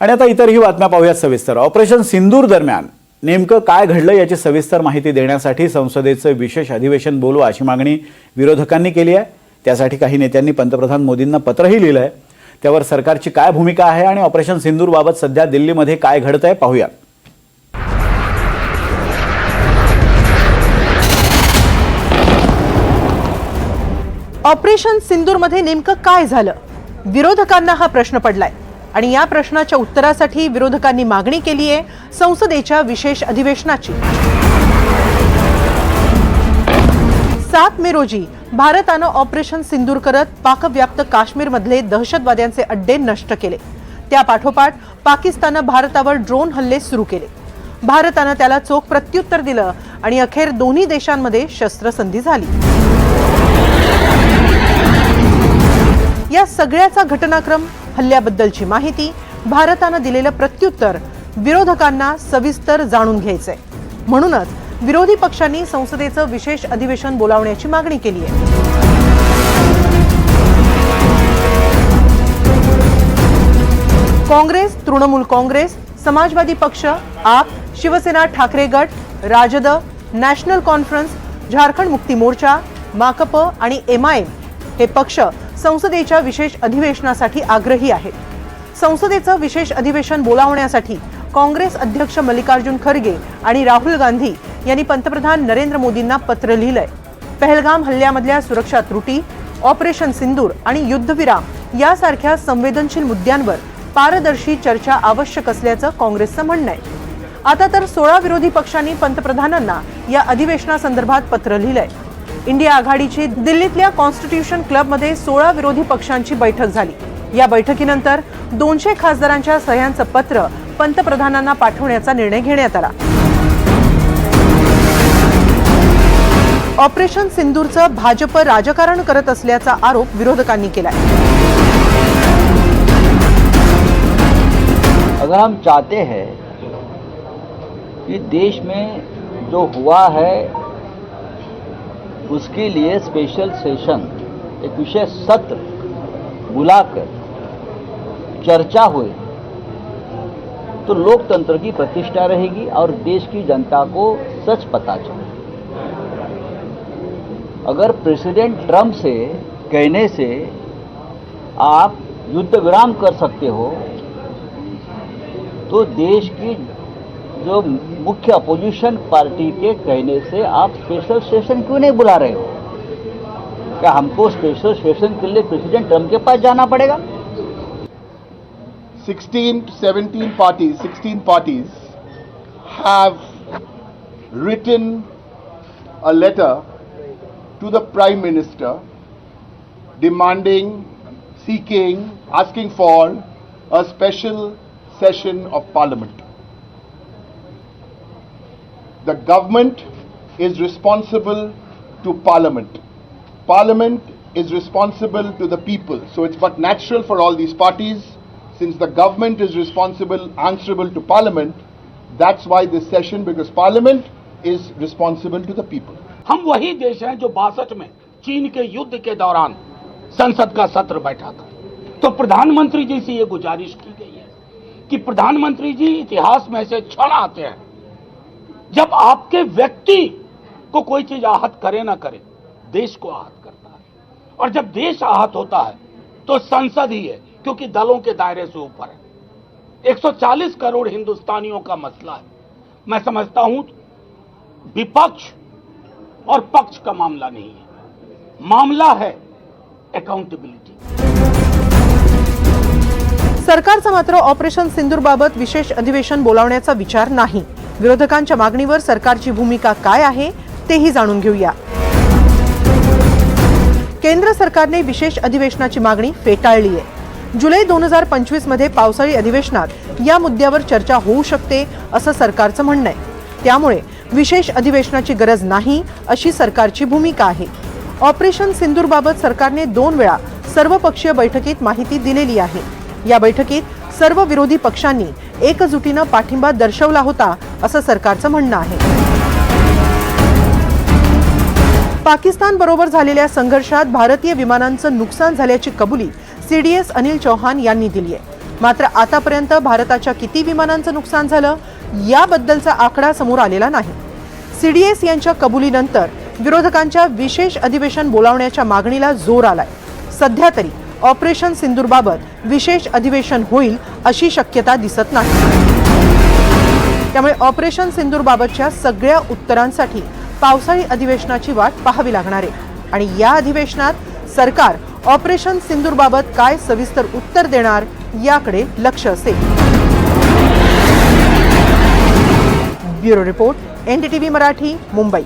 आणि आता इतरही बातम्या पाहूयात सविस्तर। ऑपरेशन सिंदूर दरम्यान नेमकं काय घडलं याची सविस्तर माहिती देण्यासाठी संसदेचं विशेष अधिवेशन बोलवा अशी मागणी विरोधकांनी केली आहे। त्यासाठी काही नेत्यांनी पंतप्रधान मोदींना पत्रही लिहिलं आहे। त्यावर सरकारची काय भूमिका आहे आणि ऑपरेशन सिंदूर बाबत सध्या दिल्लीमध्ये काय घडतंय पाहूया। ऑपरेशन सिंदूरमध्ये नेमकं काय झालं, विरोधकांना हा प्रश्न पडलाय आणि या प्रश्नाच्या उत्तरासाठी विरोधकांनी मागणी केली आहे संसदेच्या विशेष अधिवेशनाची। 7 मे रोजी भारतानं ऑपरेशन सिंदूर करत पाकव्याप्त काश्मीरमधले दहशतवाद्यांचे अड्डे नष्ट केले। त्या पाठोपाठ पाकिस्ताननं भारतावर ड्रोन हल्ले सुरू केले। भारतानं त्याला चोख प्रत्युत्तर दिलं आणि अखेर दोन्ही देशांमध्ये शस्त्रसंधी झाली। या सगळ्याचा घटनाक्रम, हल्ल्याबद्दलची माहिती, भारतानं दिलेलं प्रत्युत्तर विरोधकांना सविस्तर जाणून घ्यायचंय। म्हणूनच विरोधी पक्षांनी संसदेचं विशेष अधिवेशन बोलावण्याची मागणी केली आहे। काँग्रेस, तृणमूल काँग्रेस, समाजवादी पक्ष, आप, शिवसेना ठाकरे गट, राजद, नॅशनल कॉन्फरन्स, झारखंड मुक्ती मोर्चा, माकप आणि MIM हे पक्ष संसदेच्या विशेष अधिवेशनासाठी आग्रही आहेत। संसदेचं विशेष अधिवेशन बोलावण्यासाठी काँग्रेस अध्यक्ष मल्लिकार्जुन खरगे आणि राहुल गांधी यांनी पंतप्रधान नरेंद्र मोदींना पत्र लिहिलंय। पहलगाम हल्ल्यामधल्या सुरक्षा त्रुटी, ऑपरेशन सिंदूर आणि युद्धविराम यासारख्या संवेदनशील मुद्द्यांवर पारदर्शी चर्चा आवश्यक असल्याचं काँग्रेसचं म्हणणं आहे। आता तर 16 विरोधी पक्षांनी पंतप्रधानांना या अधिवेशनासंदर्भात पत्र लिहिलंय। इंडिया आघाडीची दिल्लीतल्या कॉन्स्टिट्यूशन क्लबमध्ये 16 विरोधी पक्षांची बैठक झाली। या बैठकीनंतर 200 खासदारांच्या सह्यांचं पत्र पंतप्रधानांना पाठवण्याचा निर्णय घेण्यात आला। ऑपरेशन सिंदूरचं भाजप राजकारण करत असल्याचा आरोप विरोधकांनी केलाय। अगर हम चाहते हैं कि देश में जो हुआ है उसके लिए स्पेशल सेशन, एक विशेष सत्र बुलाकर चर्चा हुई तो लोकतंत्र की प्रतिष्ठा रहेगी और देश की जनता को सच पता चले। अगर प्रेसिडेंट ट्रंप से कहने से आप युद्ध विराम कर सकते हो तो देश की जो मुख्य अपोजिशन पार्टी के कहने से आप स्पेशल सेशन क्यों नहीं बुला रहे हो? क्या हमको स्पेशल सेशन के लिए प्रेसिडेंट ट्रंप के पास जाना पड़ेगा? 16 parties have written a letter to the Prime Minister demanding, asking for a special session of Parliament. The government is responsible to Parliament. Parliament is responsible to the people. So it's but natural for all these parties, since the government is answerable to Parliament, that's why this session, because Parliament is responsible to the people. हम वही देश हैं जो 62 में चीन के युद्ध के दौरान संसद का सत्र बैठा था। तो प्रधानमंत्री जी से ये गुजारिश की गई है कि प्रधानमंत्री जी, इतिहास में ऐसे क्षण आते हैं जब आपके व्यक्ति को कोई चीज आहत करे ना करे, देश को आहत करता है। और जब देश आहत होता है तो संसद ही है, क्योंकि दलों के दायरे से ऊपर है। 140 करोड़ हिंदुस्तानियों का मसला है। मैं समझता हूं विपक्ष और पक्ष का मामला नहीं है, मामला है अकाउंटेबिलिटी। सरकारचा मात्र ऑपरेशन सिंदूर बाबत विशेष अधिवेशन बोलावण्याचा विचार नाही। विरोधकांच्या मागणीवर सरकारची भूमिका काय आहे तेही जाणून घेऊया। केंद्र सरकारने विशेष अधिवेशनाची मागणी फेटाळली आहे। जुलै 2025 मध्ये पावसाळी अधिवेशनात या मुद्द्यावर चर्चा होऊ शकते असं सरकारचं म्हणणं आहे। त्यामुळे विशेष अधिवेशनाची गरज नाही अशी सरकारची भूमिका आहे। ऑपरेशन सिंदूर बाबत सरकारने 2 वेळा सर्वपक्षीय बैठकीत माहिती दिलेली आहे। या बैठकीत सर्व विरोधी पक्षांनी एकजुटीनं पाठिंबा दर्शवला होता असं सरकारचं म्हणणं आहे। पाकिस्तान बरोबर झालेल्या संघर्षात भारतीय विमानांचं नुकसान झाल्याची कबुली CDS अनिल चौहान यांनी दिली आहे। मात्र आतापर्यंत भारताच्या किती विमानांचं नुकसान झालं याबद्दलचा आकडा समोर आलेला नाही. CDS यांच्या कबुलीनंतर विरोधकांच्या विशेष अधिवेशन बोलावण्याच्या मागणीला जोर आलाय. सध्या तरी ऑपरेशन सिंदूरबाबत विशेष अधिवेशन होईल अशी शक्यता दिसत नाही. त्यामुळे ऑपरेशन सिंदूरबाबतच्या सगळ्या उत्तरांसाठी पावसाळी अधिवेशनाची वाट पाहावी लागणार आहे आणि या अधिवेशनात सरकार ऑपरेशन सिंदूरबाबत काय सविस्तर उत्तर देणार याकडे लक्ष असेल. Bureau report, NDTV Marathi, Mumbai.